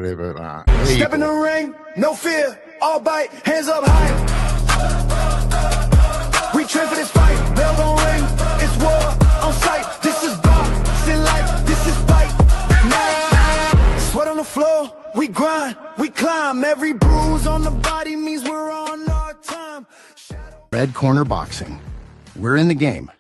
worry about that. There you Step in the go. ring, no fear, all bite, hands up high. We train for this fight, bell gon' ring, it's war on sight. This is boxing life, this is fight night. Sweat on the floor, we grind, we climb. Every bruise on the body means we're on our time. Red Corner Boxing. We're in the game.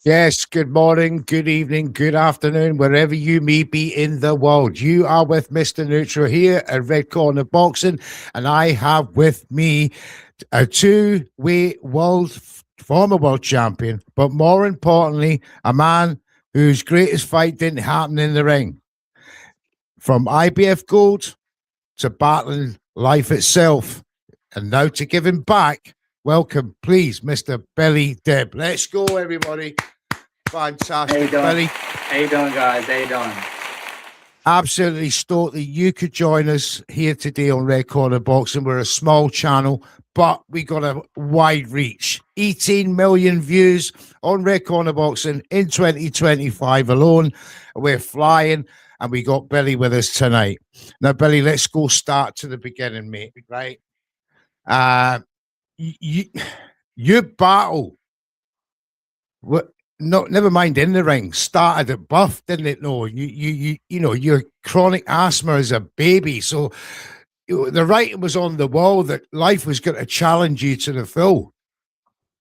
Yes, good morning, good evening, good afternoon, wherever you may be in the world. You are with Mr. Neutral here at Red Corner Boxing, and I have with me a two-way former world champion, but more importantly, a man whose greatest fight didn't happen in the ring. From IBF Gold to battling life itself, and now to giving back. Welcome, please, Mr. Billy Deb. Let's go, everybody. Fantastic. How you doing? Billy. How you doing, guys? How you doing? Absolutely stoked that you could join us here today on Red Corner Boxing. We're a small channel, but we got a wide reach. 18 million views on Red Corner Boxing in 2025 alone. We're flying, and we got Billy with us tonight. Now, Billy, let's go start to the beginning, mate, right? Your battle, never mind in the ring, started at Buff, didn't it? No, you know, your chronic asthma as a baby, so the writing was on the wall that life was going to challenge you to the full.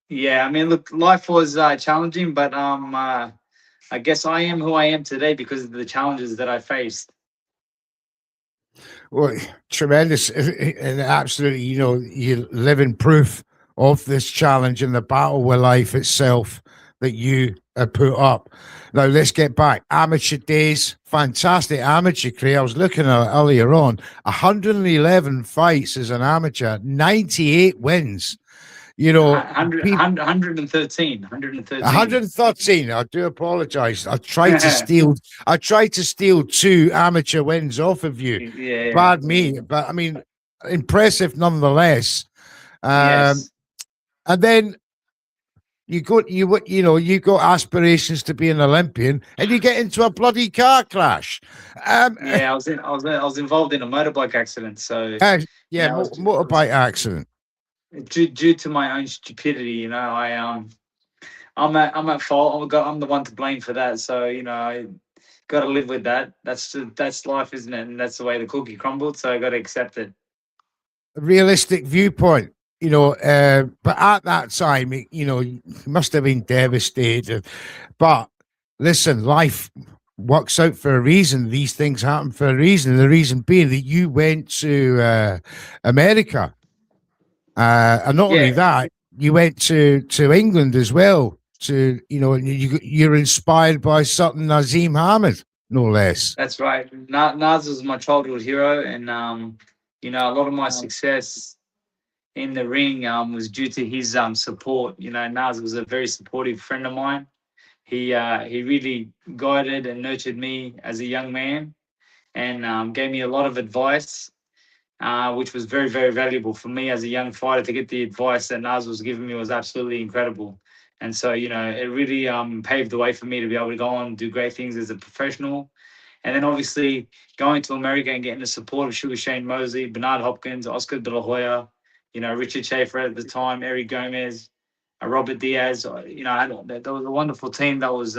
Yeah, I mean, look, life was challenging, but I guess I am who I am today because of the challenges that I faced. Well, tremendous, and absolutely, you know, you living proof of this challenge and the battle with life itself that you put up. Now, let's get back. Amateur days, fantastic amateur career. I was looking at it earlier on. 111 fights as an amateur, 98 wins. You know, 113. 113. I do apologize. I tried to steal two amateur wins off of you. Yeah. Bad me, but I mean, impressive nonetheless. Yes. And then you got aspirations to be an Olympian, and you get into a bloody car crash. Yeah, I was involved in a motorbike accident. So motorbike accident. Due to my own stupidity, you know, I'm at fault. I'm the one to blame for that. So you know, I got to live with that. That's life, isn't it? And that's the way the cookie crumbled. So I got to accept it. A realistic viewpoint, you know. But at that time, you know, you must have been devastated. But listen, life works out for a reason. These things happen for a reason. The reason being that you went to America. And not only that, you went to England as well. To, you know, you're inspired by Sultan Nazim Hamid, no less. That's right. Naz was my childhood hero, and you know, a lot of my success in the ring was due to his support. You know, Naz was a very supportive friend of mine. He really guided and nurtured me as a young man, and gave me a lot of advice. Which was very, very valuable for me as a young fighter. To get the advice that Naz was giving me was absolutely incredible. And so, you know, it really paved the way for me to be able to go on and do great things as a professional. And then obviously going to America and getting the support of Sugar Shane Mosley, Bernard Hopkins, Oscar De La Hoya, you know, Richard Schaefer at the time, Eric Gomez, Robert Diaz. You know, there was a wonderful team that was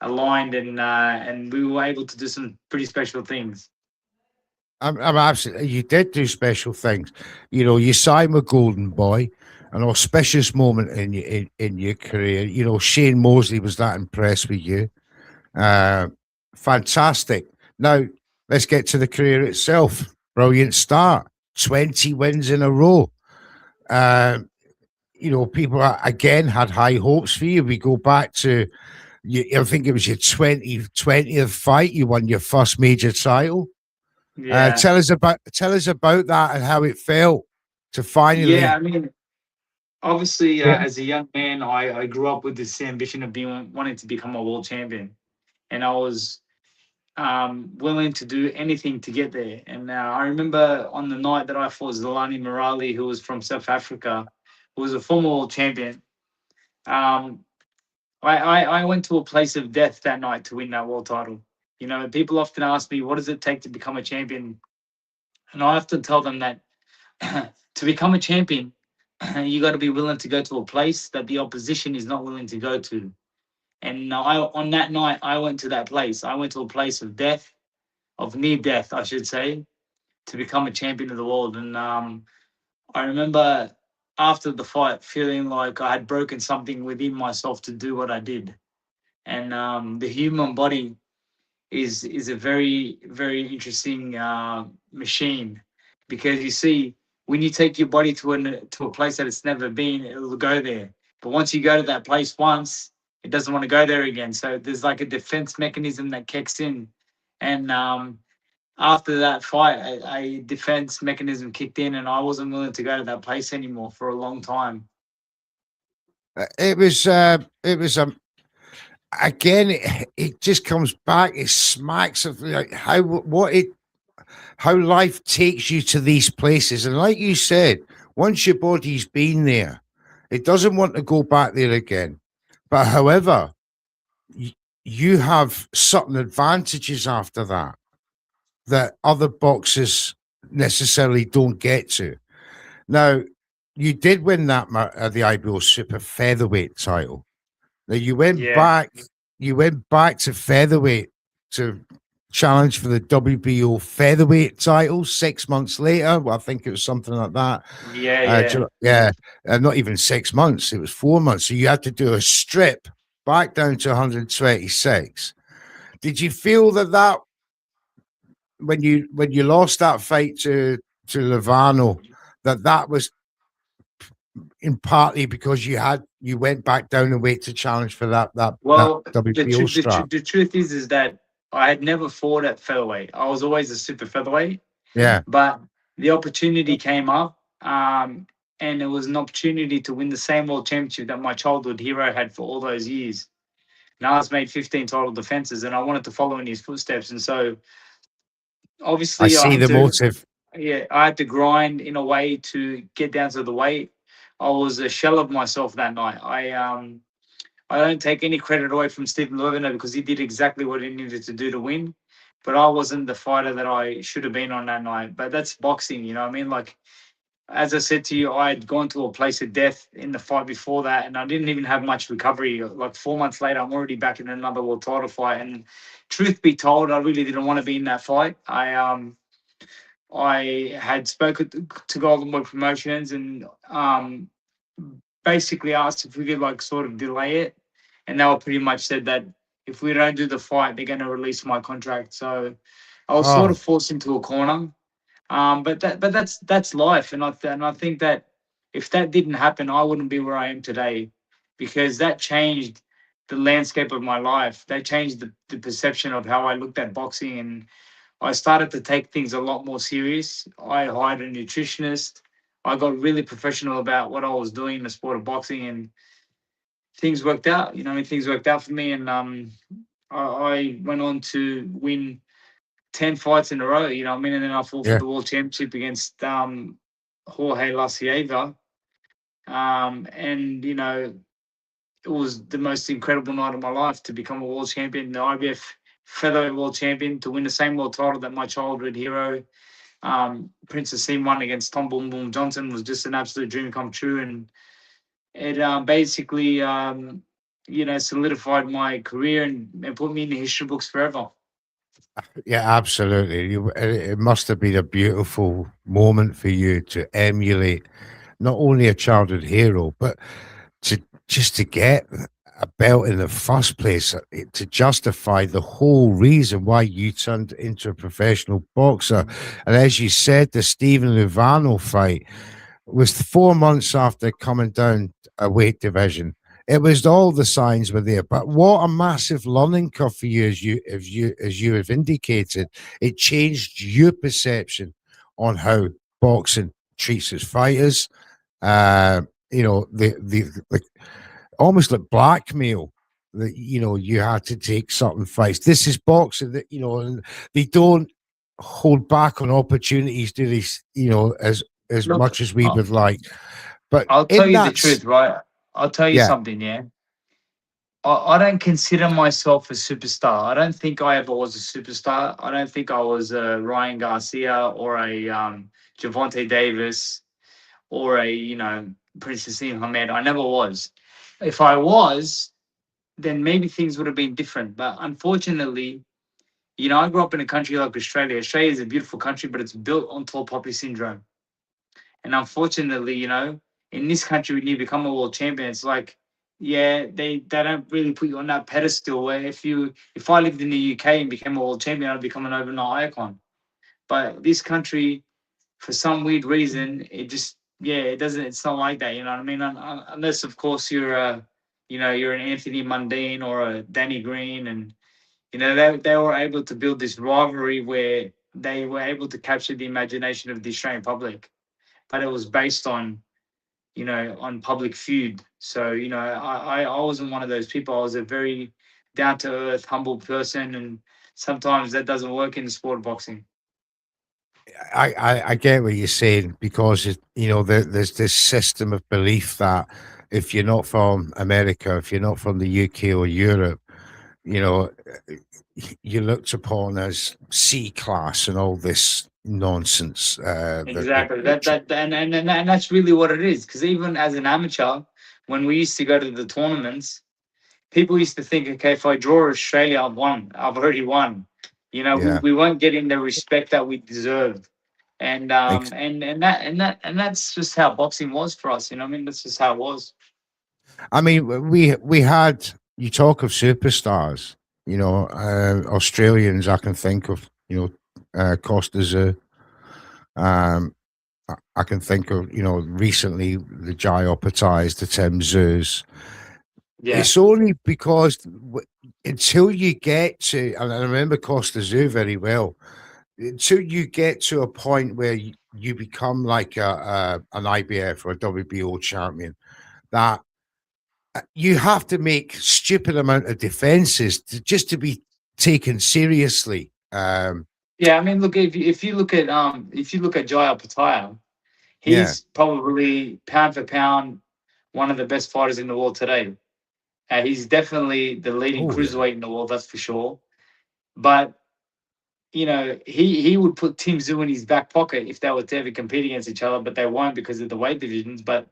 aligned, and we were able to do some pretty special things. I'm absolutely. You did do special things. You know, you signed with Golden Boy, an auspicious moment in your career. You know, Shane Mosley was that impressed with you. Fantastic. Now let's get to the career itself. Brilliant start. 20 wins in a row. You know, people again had high hopes for you. We go back to, I think it was your 20th fight. You won your first major title. Yeah. Tell us about that and how it felt to finally. Yeah, I mean, obviously, as a young man, I grew up with this ambition of wanting to become a world champion, and I was willing to do anything to get there. And I remember on the night that I fought Zelani Morali, who was from South Africa, who was a former world champion. I went to a place of death that night to win that world title. You know, people often ask me, what does it take to become a champion? And I often tell them that to become a champion, you got to be willing to go to a place that the opposition is not willing to go to. And on that night, I went to that place. I went to a place of death, of near death, I should say, to become a champion of the world. And I remember after the fight feeling like I had broken something within myself to do what I did. And the human body is a very, very interesting machine, because you see, when you take your body to a place that it's never been, it'll go there. But once you go to that place once, it doesn't want to go there again. So there's like a defense mechanism that kicks in. And after that fight, a defense mechanism kicked in, and I wasn't willing to go to that place anymore for a long time. It was again, it just comes back. It smacks of like how life takes you to these places, and like you said, once your body's been there, it doesn't want to go back there again. But however, you have certain advantages after that other boxers necessarily don't get to. Now, you did win that the IBO Super Featherweight title. Now you went back to featherweight to challenge for the WBO featherweight title 6 months later. Well, I think it was something like that. Not even 6 months. It was 4 months. So you had to do a strip back down to 126. Did you feel that when you lost that fight to Levano, that was in partly because you went back down and weight to challenge for that WBO strap? The truth is that I had never fought at featherweight. I was always a super featherweight. Yeah. But the opportunity came up, and it was an opportunity to win the same world championship that my childhood hero had for all those years. Nas made 15 title defenses, and I wanted to follow in his footsteps. And so, obviously, I see the motive. Yeah, I had to grind in a way to get down to the weight. I was a shell of myself that night. I don't take any credit away from Stephen Levino, because he did exactly what he needed to do to win. But I wasn't the fighter that I should have been on that night. But that's boxing, you know what I mean? Like, as I said to you, I had gone to a place of death in the fight before that, and I didn't even have much recovery. Like 4 months later, I'm already back in another world title fight. And truth be told, I really didn't want to be in that fight. I had spoken to Golden Boy Promotions and basically asked if we could like sort of delay it, and they were pretty much said that if we don't do the fight, they're going to release my contract. So I was sort of forced into a corner. But that's life, and I think that if that didn't happen, I wouldn't be where I am today, because that changed the landscape of my life. That changed the perception of how I looked at boxing, and I started to take things a lot more serious. I hired a nutritionist. I got really professional about what I was doing in the sport of boxing, and things worked out. You know, things worked out for me, and I went on to win 10 fights in a row. You know what I mean? And then I fought for the world championship against Jorge La Cierva. And, you know, it was the most incredible night of my life to become a world champion, the IBF featherweight world champion, to win the same world title that my childhood hero, Prince Asim, won against Tom Boom Boom Johnson, was just an absolute dream come true. And it basically, you know, solidified my career and put me in the history books forever. Yeah, absolutely. It must have been a beautiful moment for you to emulate not only a childhood hero, but to get a belt in the first place, to justify the whole reason why you turned into a professional boxer. And as you said, the Stephen Levano fight was 4 months after coming down a weight division. It was all the signs were there, but what a massive learning curve for you, as you have indicated. It changed your perception on how boxing treats its fighters. You know, the almost like blackmail that, you know, you had to take certain fights. This is boxing that, you know, and they don't hold back on opportunities, do they? You know, as much as we would like. But I'll tell you the truth, right? I'll tell you something, yeah. I don't consider myself a superstar. I don't think I ever was a superstar. I don't think I was a Ryan Garcia or a Javante Davis or a, Prince Nassim Hamed. I never was. If I was, then maybe things would have been different. But unfortunately, I grew up in a country like Australia. Australia is a beautiful country, but it's built on tall poppy syndrome. And unfortunately, in this country, when you become a world champion, it's like, yeah, they don't really put you on that pedestal. Where if I lived in the UK and became a world champion, I'd become an overnight icon. But this country, for some weird reason, it just, yeah, it doesn't. It's not like that. You know what I mean? Unless, of course, you're an Anthony Mundine or a Danny Green, and they were able to build this rivalry where they were able to capture the imagination of the Australian public, but it was based on on public feud. So I wasn't one of those people. I was a very down to earth, humble person, and sometimes that doesn't work in the sport of boxing. I get what you're saying because there's this system of belief that if you're not from America, if you're not from the UK or Europe, you know, you're looked upon as C class and all this nonsense. Exactly. And that's really what it is. Because even as an amateur, when we used to go to the tournaments, people used to think, okay, if I draw Australia, I've won. I've already won. Yeah. We weren't getting the respect that we deserved. And Ex- that's just how boxing was for us. I mean, that's just how it was. I mean, we had you talk of superstars, Australians. I can think of Costa Zoo. I can think of recently the Jai Opatais, the Tim Zoos. Yeah. It's only because until you get to, and I remember Costa Zoo very well, until you get to a point where you become like an IBF or a WBO champion, that you have to make stupid amount of defenses just to be taken seriously. Yeah, I mean, look, if you look at Jai Opetaia, he's probably pound for pound one of the best fighters in the world today. He's definitely the leading cruiserweight in the world, that's for sure. But he would put Tim Tszyu in his back pocket if they were to ever compete against each other, but they won't because of the weight divisions. But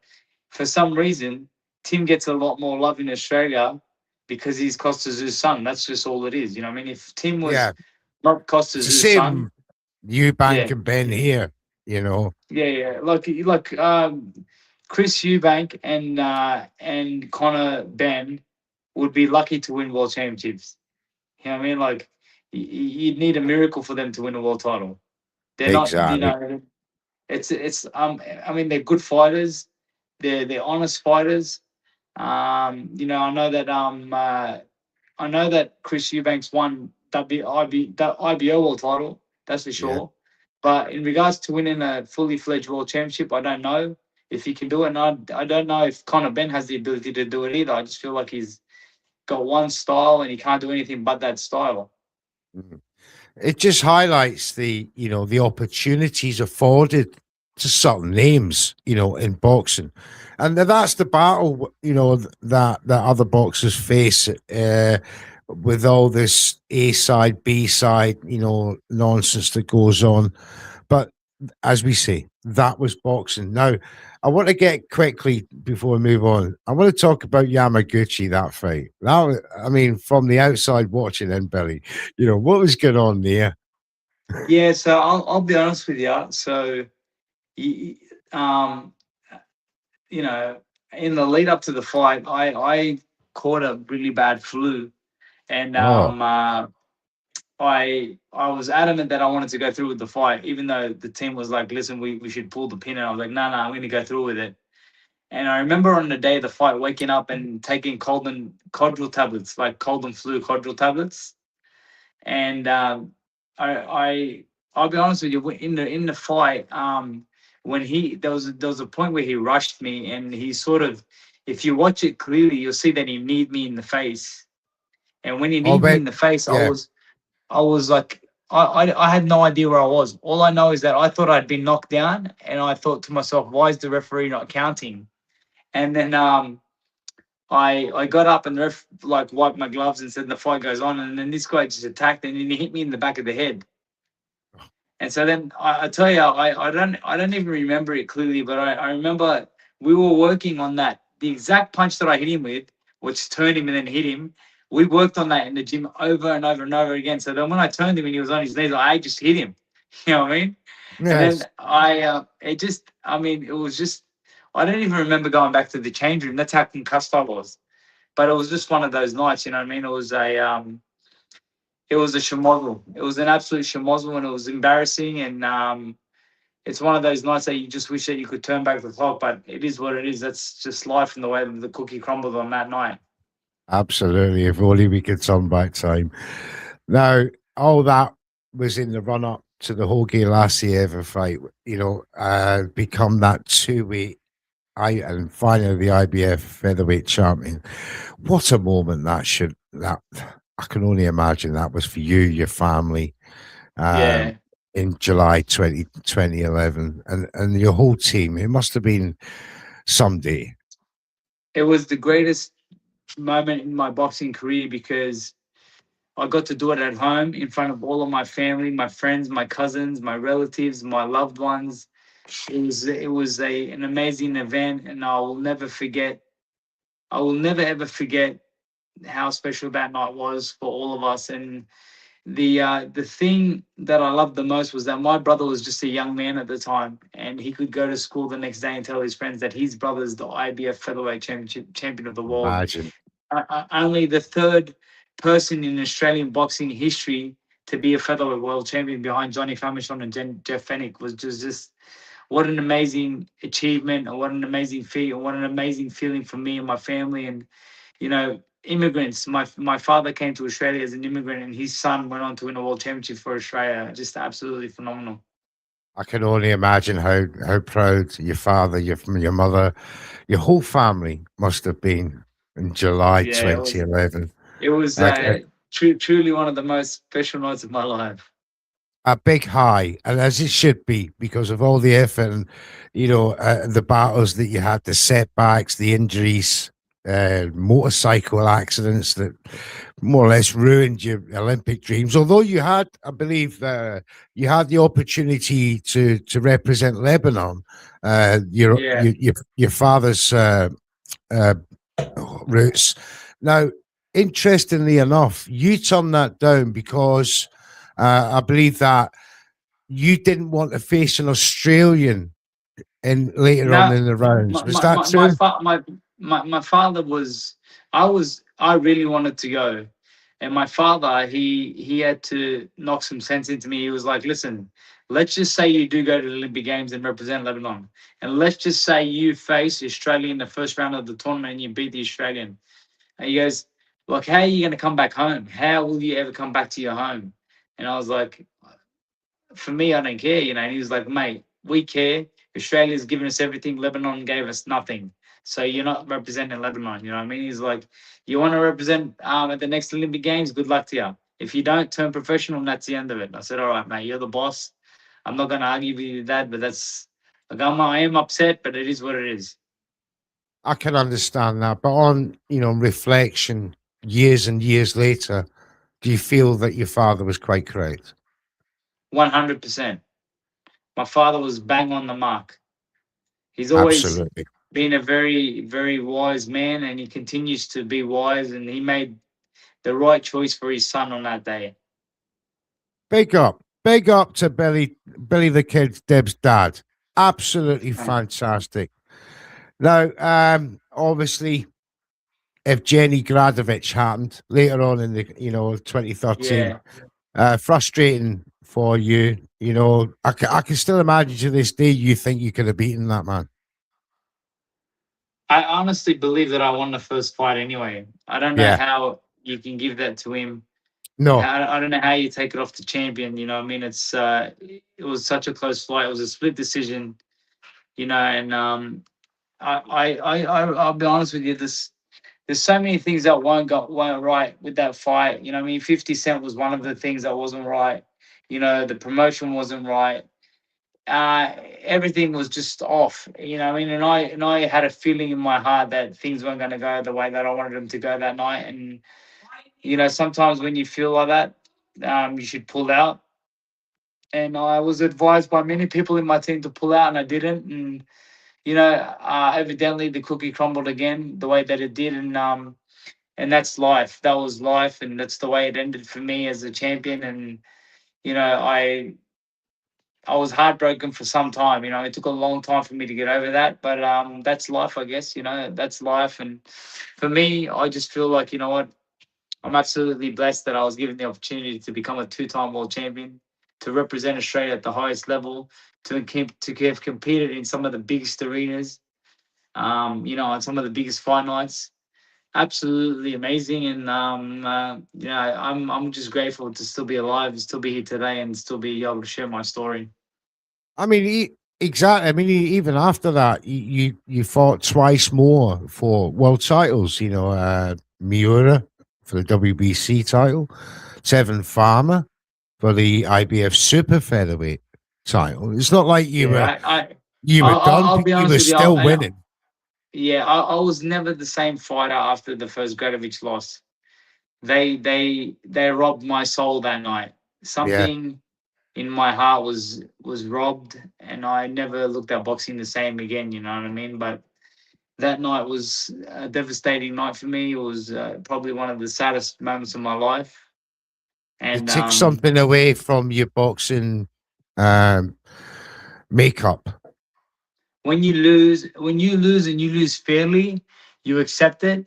for some reason, Tim gets a lot more love in Australia because he's Costa Tszyu's son. That's just all it is. You know what I mean? If Tim was not Costa Tszyu's son, Eubank and Ben here, Yeah. Like Chris Eubank and Conor Ben would be lucky to win world championships. You know what I mean? Like you'd need a miracle for them to win a world title. They're not, it's I mean, they're good fighters. They're honest fighters. I know that Chris Eubanks won the IBO world title. That's for sure. Yeah. But in regards to winning a fully fledged world championship, I don't know if he can do it. And I don't know if Conor Ben has the ability to do it either. I just feel like he's got one style and he can't do anything but that style. It just highlights the opportunities afforded to certain names, in boxing. And that's the battle, that other boxers face with all this A side, B side, nonsense that goes on. But as we say, that was boxing. Now, I want to get quickly before we move on. I want to talk about Yamaguchi, that fight. I mean, from the outside watching in, Billy, what was going on there? Yeah, so I'll be honest with you. So, in the lead up to the fight, I caught a really bad flu, and I was adamant that I wanted to go through with the fight, even though the team was like, "Listen, we should pull the pin," and I was like, "No, I'm going to go through with it." And I remember on the day of the fight, waking up and taking Codral tablets, like cold and flu Codral tablets, and I'll be honest with you, in the fight, when there was a point where he rushed me, and he sort of, if you watch it clearly, you'll see that he kneed me in the face. And when he kneed me in the face, I was like, I had no idea where I was. All I know is that I thought I'd been knocked down, and I thought to myself, why is the referee not counting? And then I got up and the ref like wiped my gloves and said the fight goes on, and then this guy just attacked and then he hit me in the back of the head. And so then I tell you, I don't even remember it clearly, but I remember we were working on that. The exact punch that I hit him with, which turned him and then hit him, we worked on that in the gym over and over and over again. So then when I turned him and he was on his knees, I just hit him. You know what I mean? And then Yes. it was just, I don't even remember going back to the change room. That's how concussed I was. But it was just one of those nights, you know what I mean? It was a shemozzle. It was an absolute shemozzle, and it was embarrassing. And it's one of those nights that you just wish that you could turn back the clock, but it is what it is. That's just life and the way that the cookie crumbled on that night. Absolutely. If only we could turn back time. Now, all that was in the run up to the Hoagie Lassiev fight, become that 2 week and finally the IBF featherweight champion. What a moment that I can only imagine that was for you, your family, Yeah, in July 2011, and your whole team. It must have been someday. it was the greatest moment in my boxing career because I got to do it at home in front of all of my family, my friends, my cousins, my relatives, my loved ones. It was an amazing event, and I will never forget. I will never ever forget how special that night was for all of us. And the thing that I loved the most was that my brother was just a young man at the time, and he could go to school the next day and tell his friends that his brother's the IBF featherweight champion of the world. Imagine. Only the third person in Australian boxing history to be a featherweight world champion behind Johnny Famechon and Jeff Fennick was just what an amazing achievement, and what an amazing feat, and what an amazing feeling for me and my family. And immigrants. My father came to Australia as an immigrant, and his son went on to win a world championship for Australia. Just absolutely phenomenal. I can only imagine how proud your father, your mother, your whole family must have been in July Yeah, 2011. it was Like truly one of the most special nights of my life. a big high, and as it should be, because of all the effort and the battles that you had, the setbacks, the injuries, motorcycle accidents that more or less ruined your Olympic dreams. Although you had, I believe, you had the opportunity to represent Lebanon, Yeah. your father's uh, roots. Now, interestingly enough, you turned that down because I believe that you didn't want to face an Australian in later on No, in the rounds. my Was my that my my true? fa- my father was. I really wanted to go, and my father he had to knock some sense into me. He was like, "Listen, let's just say you do go to the Olympic Games and represent Lebanon, and let's just say you face Australia in the first round of the tournament and you beat the Australian." And he goes, "Look, how are you going to come back home? How will you ever come back to your home?" And I was like, "For me, I don't care, you know." And he was like, "Mate, we care. Australia's given us everything. Lebanon gave us nothing. So you're not representing Lebanon." You know what I mean? He's like, "You want to represent at the next Olympic Games? Good luck to you. If you don't turn professional, that's the end of it." And I said, "All right, mate, you're the boss. I'm not going to argue with you that, but that's like I am upset, but it is what it is." I can understand that, but on reflection, years and years later, do you feel that your father was quite correct? 100%. My father was bang on the mark. He's always Absolutely. been a very, very wise man, and he continues to be wise. And he made the right choice for his son on that day. Big up to Billy the Kid, Deb's dad. Absolutely fantastic. Now, obviously, if Jenny Gradovich happened later on in the 2013, Yeah, frustrating for you. I can still imagine to this day you think you could have beaten that man. I honestly believe that I won the first fight anyway. I don't know Yeah, how you can give that to him. no, I don't know how you take it off the champion. You know, what I mean, it was such a close fight. It was a split decision. And I'll be honest with you. There's so many things that weren't right with that fight. You know, what I mean, 50 Cent was one of the things that wasn't right. The promotion wasn't right. everything was just off. You know, what I mean, and I had a feeling in my heart that things weren't going to go the way that I wanted them to go that night. And sometimes when you feel like that, you should pull out. And I was advised by many people in my team to pull out, and I didn't. And evidently the cookie crumbled again the way that it did, and that's life. That was life, and that's the way it ended for me as a champion. And I was heartbroken for some time. It took a long time for me to get over that, but that's life, I guess. That's life. And for me, I just feel like what, I'm absolutely blessed that I was given the opportunity to become a two-time world champion, to represent Australia at the highest level, to have competed in some of the biggest arenas, on some of the biggest fight nights. Absolutely amazing, and I'm just grateful to still be alive, and still be here today, and still be able to share my story. I mean, exactly. I mean, even after that, you fought twice more for world titles. Miura for the WBC title, Seven Farmer for the IBF Super Featherweight title. It's not like Yeah, you were done. I'll be You honest were with you. still winning. Yeah, I was never the same fighter after the first Gradovich loss. They robbed my soul that night. Yeah, Something in my heart was robbed, and I never looked at boxing the same again. You know what I mean? But that night was a devastating night for me. It was probably one of the saddest moments of my life. it And takes something away from your boxing um, makeup. when you lose and you lose fairly, you accept it.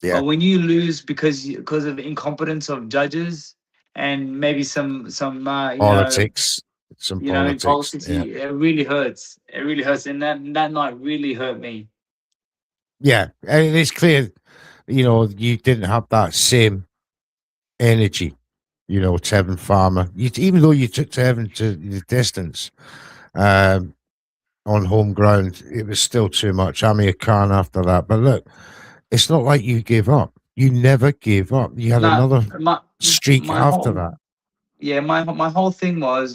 Yeah, But when you lose because of incompetence of judges and maybe some politics, some in politics. politics, Yeah, it really hurts. It really hurts, and that night really hurt me. yeah, and it's clear. You didn't have that same energy. Tevin Farmer. Even though you took Tevin to the distance um, on home ground, it was still too much. Amir Khan after that. But look, it's not like you gave up. You never gave up. You had No, another my streak my after whole that. yeah my whole thing was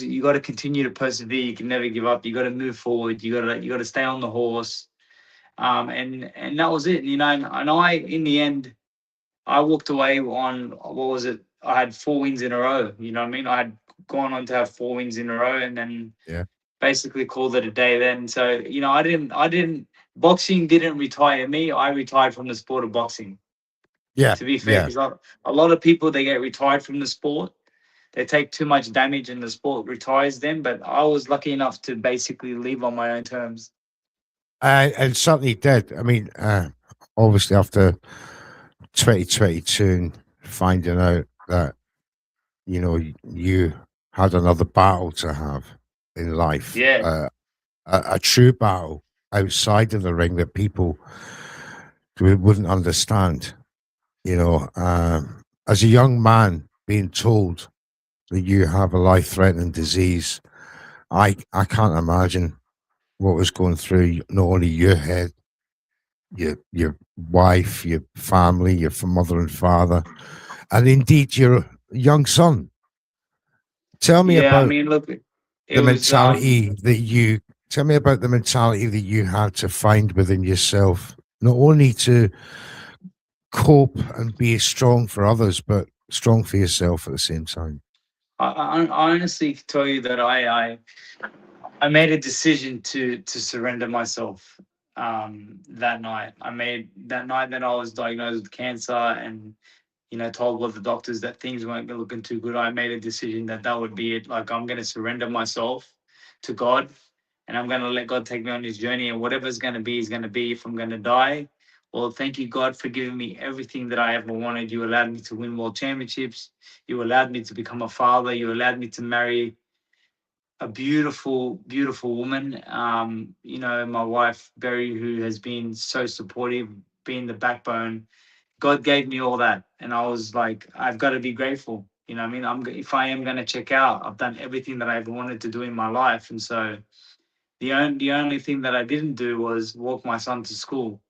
you got to continue to persevere. You can never give up. You got to move forward. You got to stay on the horse. And that was it. And I in the end I walked away on, what was it? I had 4 wins in a row. You know what I mean? I had gone on to have 4 wins in a row, and then Yeah, basically called it a day. Then, so I didn't. Boxing didn't retire me. I retired from the sport of boxing. yeah, To be fair, yeah. because a lot of people, they get retired from the sport. They take too much damage, and the sport retires them. But I was lucky enough to basically leave on my own terms. And certainly did. I mean, obviously after 2022 and finding out that you had another battle to have in life, Yeah, a true battle outside of the ring that people wouldn't understand. As a young man being told that you have a life-threatening disease, I can't imagine what was going through not only your head, your wife, your family, your mother and father, and indeed your young son. Tell me yeah. I about mean, look, it the was mentality that you tell me about the mentality that you had to find within yourself, not only to cope and be strong for others, but strong for yourself at the same time. I honestly tell you that I made a decision to surrender myself that night. I made that night that I was diagnosed with cancer, and told all the doctors that things weren't looking too good. I made a decision that that would be it. Like, I'm going to surrender myself to God, and I'm going to let God take me on His journey, and whatever's going to be is going to be. If I'm going to die, well, thank you, God, for giving me everything that I ever wanted. You allowed me to win world championships. You allowed me to become a father. You allowed me to marry a beautiful, beautiful woman. My wife, Berry, who has been so supportive, being the backbone. God gave me all that. And I was like, I've got to be grateful. You know what I mean? If I am going to check out, I've done everything that I ever wanted to do in my life. And so the only thing that I didn't do was walk my son to school.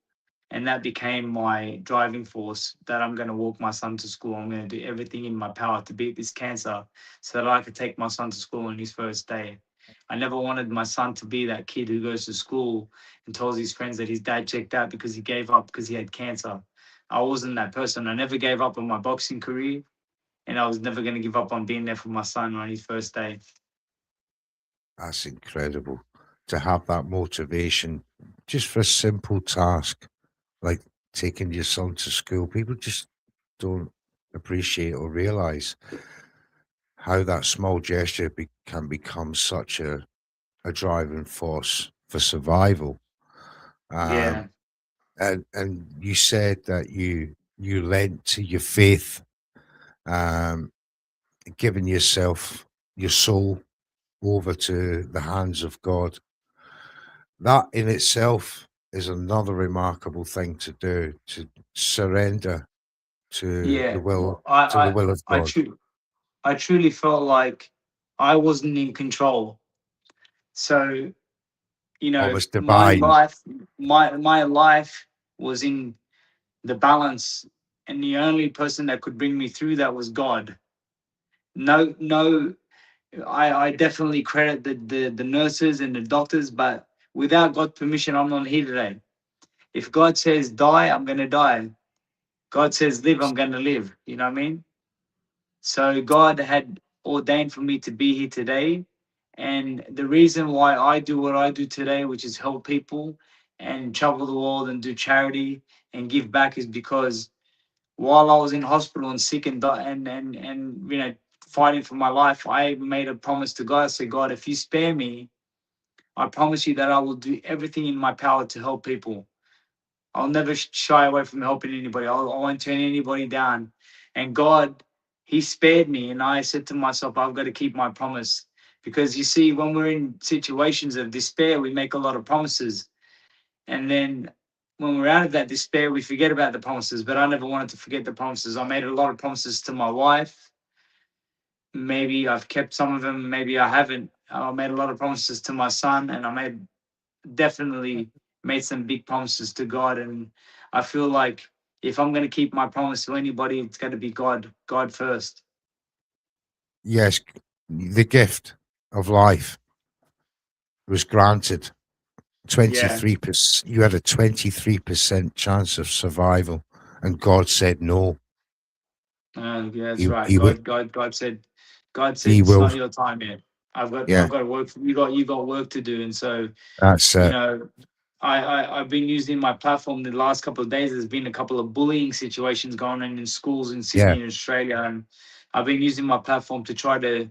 And that became my driving force, that I'm going to walk my son to school. I'm going to do everything in my power to beat this cancer so that I could take my son to school on his first day. I never wanted my son to be that kid who goes to school and tells his friends that his dad checked out because he gave up because he had cancer. I wasn't that person. I never gave up on my boxing career, and I was never going to give up on being there for my son on his first day. That's incredible to have that motivation just for a simple task like taking your son to school. People just don't appreciate or realize how that small gesture can become such a driving force for survival. Yeah. And you said that you lent to your faith, um, giving yourself, your soul, over to the hands of God. That in itself is another remarkable thing to do, to surrender to the Yeah. will Well, I, to the I, will of I, God. tru- I truly felt like I wasn't in control. So, What was divine. my life was in the balance, and the only person that could bring me through that was God. No, I definitely credit the nurses and the doctors, but without God's permission, I'm not here today. If God says die, I'm gonna die. God says live, I'm gonna live. You know what I mean? So God had ordained for me to be here today. And the reason why I do what I do today, which is help people and travel the world and do charity and give back, is because while I was in hospital and sick and fighting for my life, I made a promise to God. I said, God, if you spare me, I promise you that I will do everything in my power to help people. I'll never shy away from helping anybody. I won't turn anybody down. And God, He spared me. And I said to myself, I've got to keep my promise. Because you see, when we're in situations of despair, we make a lot of promises. And then when we're out of that despair, we forget about the promises. But I never wanted to forget the promises. I made a lot of promises to my wife. Maybe I've kept some of them, maybe I haven't. I made a lot of promises to my son, and I definitely made some big promises to God. And I feel like if I'm going to keep my promise to anybody, it's going to be God first. Yes, the gift of life was granted. Yeah. 23%. You had a 23% chance of survival, and God said no. Yeah, that's He right. he will. God said, God said, He it's will. not your time yet. Yeah, I've got work. You got work to do. And so, that's you it. know, I've been using my platform the last couple of days. There's been a couple of bullying situations going on in schools in Yeah. Sydney and Australia, and I've been using my platform to try to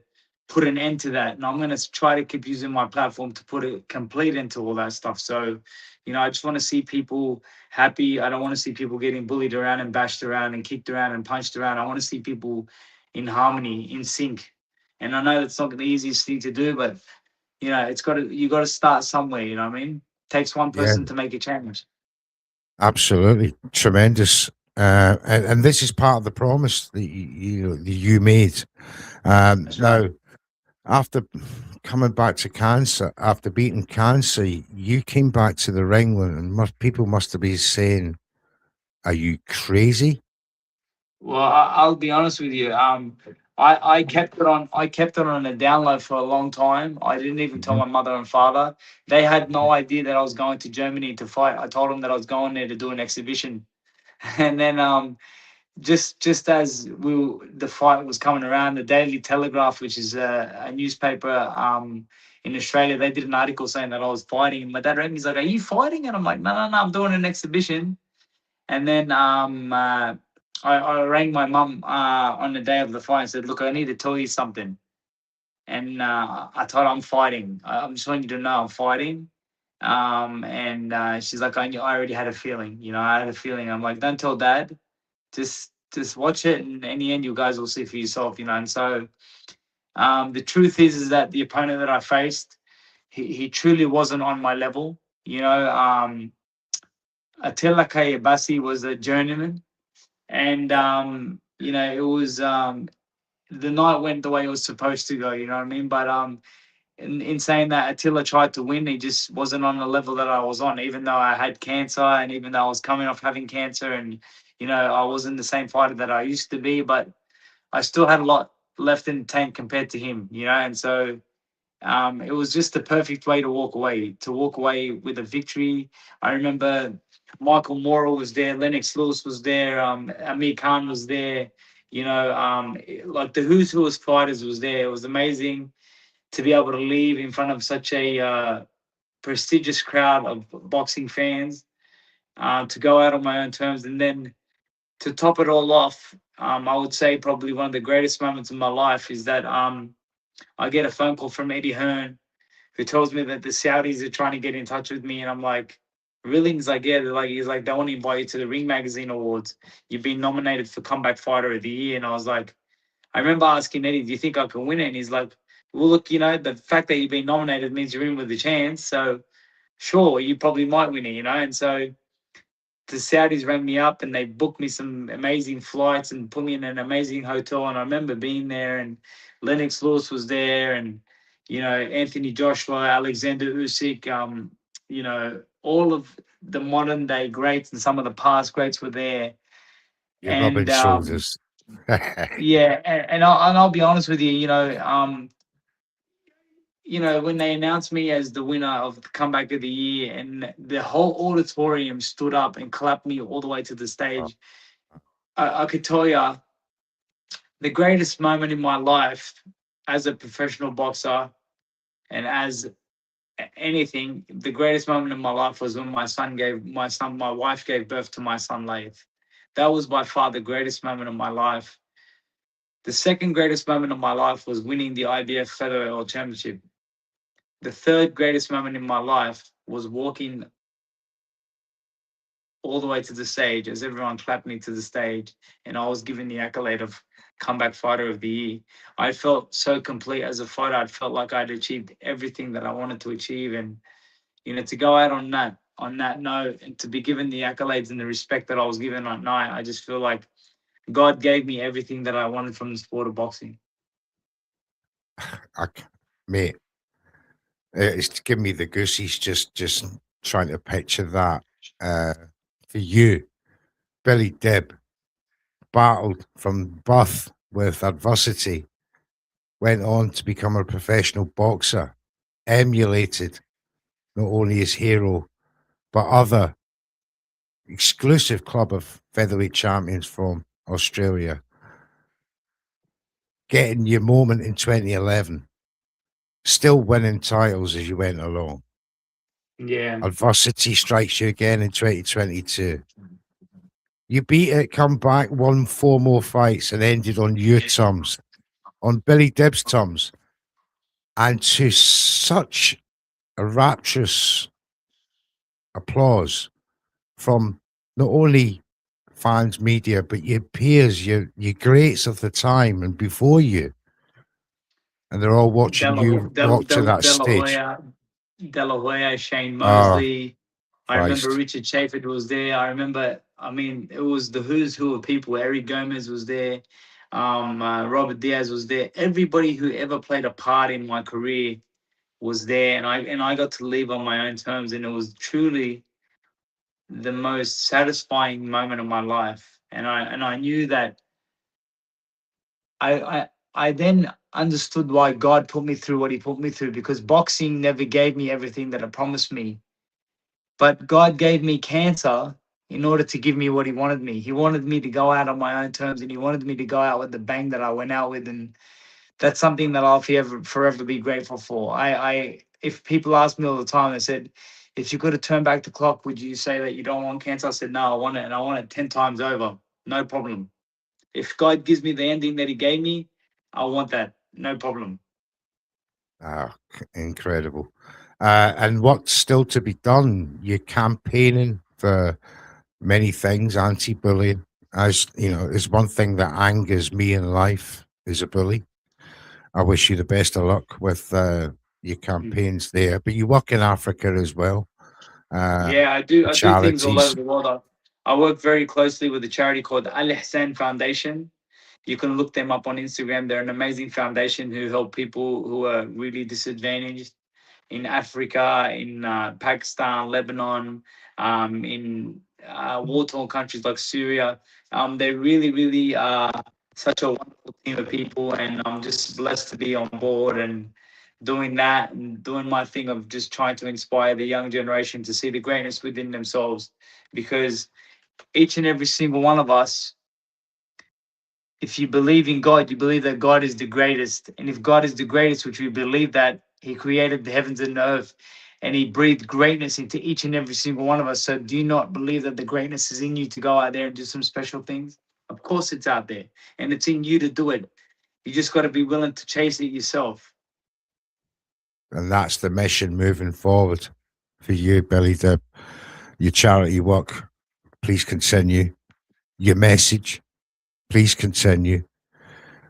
put an end to that. And I'm going to try to keep using my platform to put a complete end to all that stuff. So, I just want to see people happy. I don't want to see people getting bullied around and bashed around and kicked around and punched around. I want to see people in harmony, in sync. And I know that's not the easiest thing to do, but you got to start somewhere. You know what I mean? Takes one Yeah, person to make a change. absolutely tremendous. And this is part of the promise that you made. That's right. Now, after coming back to cancer, after beating cancer, you came back to the ring, and people must have been saying, "Are you crazy?" Well, I'll be honest with you. I kept it on. I kept it on a download for a long time. I didn't even tell Mhm. my mother and father. They had no idea that I was going to Germany to fight. I told them that I was going there to do an exhibition, and then just as the fight was coming around, the Daily Telegraph, which is a newspaper in Australia, they did an article saying that I was fighting. And my dad rang me. He's like, "Are you fighting?" And I'm like, No, I'm doing an exhibition." And then I rang my mum on the day of the fight and said, "Look, I need to tell you something." And I told her I'm fighting. I'm just wanting you to know I'm fighting. And she's like, I already had a feeling. I had a feeling. I'm like, "Don't tell Dad. Just watch it, and in the end, you guys will see for yourself." And so the truth is that the opponent that I faced, he truly wasn't on my level. Attila Kayabasi was a journeyman, and it was the night went the way it was supposed to go. You know what I mean? But in saying that Attila tried to win, he just wasn't on the level that I was on, even though I had cancer and even though I was coming off having cancer and, you know, I wasn't the same fighter that I used to be, but I still had a lot left in the tank compared to him, you know, and so it was just the perfect way to walk away with a victory. I remember Michael Morrell was there, Lennox Lewis was there, Amir Khan was there, you know, like the who's who of fighters was there. It was amazing to be able to leave in front of such a prestigious crowd of boxing fans, to go out on my own terms. And then to top it all off, I would say probably one of the greatest moments of my life is that I get a phone call from Eddie Hearn, who tells me that the Saudis are trying to get in touch with me. And I'm like, really? He's like, yeah, he's like, they want to invite you to the Ring Magazine Awards. You've been nominated for Comeback Fighter of the Year. And I was like, I remember asking Eddie, do you think I can win it? And he's like, well, look, you know, the fact that you've been nominated means you're in with a chance. So sure, you probably might win it, you know? And so the Saudis rang me up and they booked me some amazing flights and put me in an amazing hotel. And I remember being there, and Lennox Lewis was there, and, you know, Anthony Joshua, Alexander Usyk, you know, all of the modern day greats and some of the past greats were there. You're rubbing shoulders. Yeah, and I'll be honest with you, you know, when they announced me as the winner of the Comeback of the Year and the whole auditorium stood up and clapped me all the way to the stage, I could tell you the greatest moment in my life as a professional boxer and as anything, the greatest moment in my life was when my wife gave birth to my son, Laith. That was by far the greatest moment of my life. The second greatest moment of my life was winning the IBF Featherweight World Championship. The third greatest moment in my life was walking all the way to the stage as everyone clapped me to the stage and I was given the accolade of Comeback Fighter of the Year. I felt so complete as a fighter. I felt like I'd achieved everything that I wanted to achieve. And, you know, to go out on that note and to be given the accolades and the respect that I was given that night, I just feel like God gave me everything that I wanted from the sport of boxing. Mate, it's giving me the goosies just trying to picture that. For you, Billy Dib battled from birth with adversity, went on to become a professional boxer, emulated not only his hero, but other exclusive club of featherweight champions from Australia. Getting your moment in 2011, still winning titles as you went along. Yeah. Adversity strikes you again in 2022. You beat it, come back, won 4 more fights, and ended on your terms, on Billy Dib's terms, and to such a rapturous applause from not only fans, media, but your peers, your greats of the time and before you, and they're all watching you walk to that stage. De La Hoya, Shane Mosley. I Christ. remember Richard Chaford was there. I remember, I mean, it was the who's who of people. Eric Gomez was there. Robert Diaz was there. Everybody who ever played a part in my career was there, and I got to leave on my own terms, and it was truly the most satisfying moment of my life. And I knew that I then understood why God put me through what he put me through, because boxing never gave me everything that it promised me. But God gave me cancer in order to give me what he wanted me. He wanted me to go out on my own terms, and he wanted me to go out with the bang that I went out with. And that's something that I'll forever be grateful for. If people ask me all the time, they said, if you could have turned back the clock, would you say that you don't want cancer? I said, no, I want it, and I want it 10 times over. No problem. If God gives me the ending that he gave me, I want that. No problem. Incredible. And what's still to be done? You're campaigning for many things, anti-bullying. As you know, is one thing that angers me in life is a bully. I wish you the best of luck with your campaigns there. But you work in Africa as well. Yeah, I do. I do things all over the world. I work very closely with a charity called the Al Ihsan Foundation. You can look them up on Instagram. They're an amazing foundation who help people who are really disadvantaged in Africa, in Pakistan, Lebanon, in war-torn countries like Syria. They really, really are such a wonderful team of people, and I'm just blessed to be on board and doing that and doing my thing of just trying to inspire the young generation to see the greatness within themselves. Because each and every single one of us, if you believe in God, you believe that God is the greatest. And if God is the greatest, which we believe that He created the heavens and the earth, and He breathed greatness into each and every single one of us. So do you not believe that the greatness is in you to go out there and do some special things? Of course it's out there, and it's in you to do it. You just got to be willing to chase it yourself. And that's the mission moving forward for you, Billy Dib. Your charity work, please continue. Your message, please continue.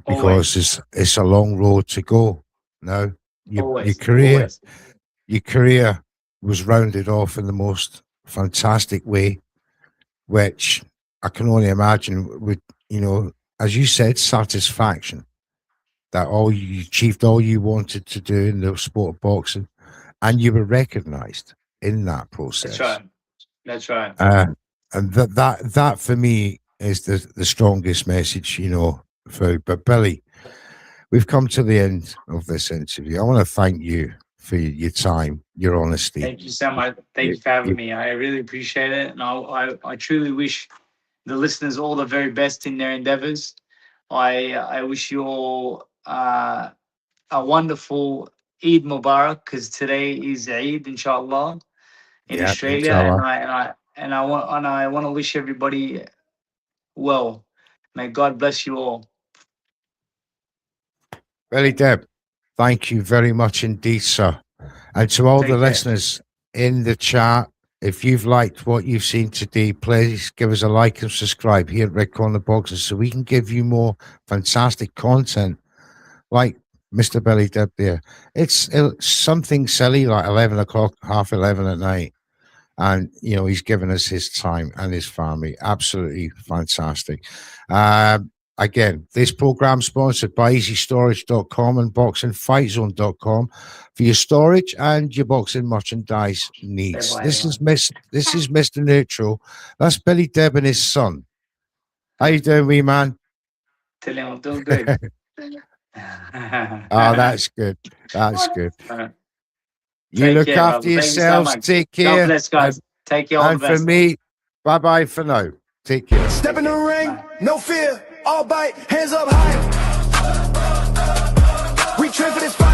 Because it's a long road to go. Now, your career was rounded off in the most fantastic way, which I can only imagine would, as you said, satisfaction. That you achieved all you wanted to do in the sport of boxing, and you were recognized in that process. That's right. And that for me is the strongest message, But Billy, we've come to the end of this interview. I want to thank you for your time, your honesty. Thank you so much. Thank you for having me. I really appreciate it, and I truly wish the listeners all the very best in their endeavors. I wish you all a wonderful Eid Mubarak, because today is Eid, inshallah, in Australia, inshallah. and I want to wish everybody well. May God bless you all. Billy Dib, thank you very much indeed, sir. And to all the listeners in the chat, if you've liked what you've seen today, please give us a like and subscribe here at Red Corner Boxing so we can give you more fantastic content like Mr. Billy Dib there. It's something silly like 11 o'clock, half 11 at night. And, he's given us his time and his family. Absolutely fantastic. Again, this program sponsored by EasyStorage.com and BoxingFightZone.com for your storage and your boxing merchandise needs. This is Mr. Neutral. That's Billy Dib and his son. How you doing, wee man? Tell him I'm doing good. Oh, that's good. That's good. You look after yourselves. Take care. God bless, guys. Take care. And for me, bye-bye for now. Take care. Step in the ring, no fear. All bite, hands up high. We train for this fight.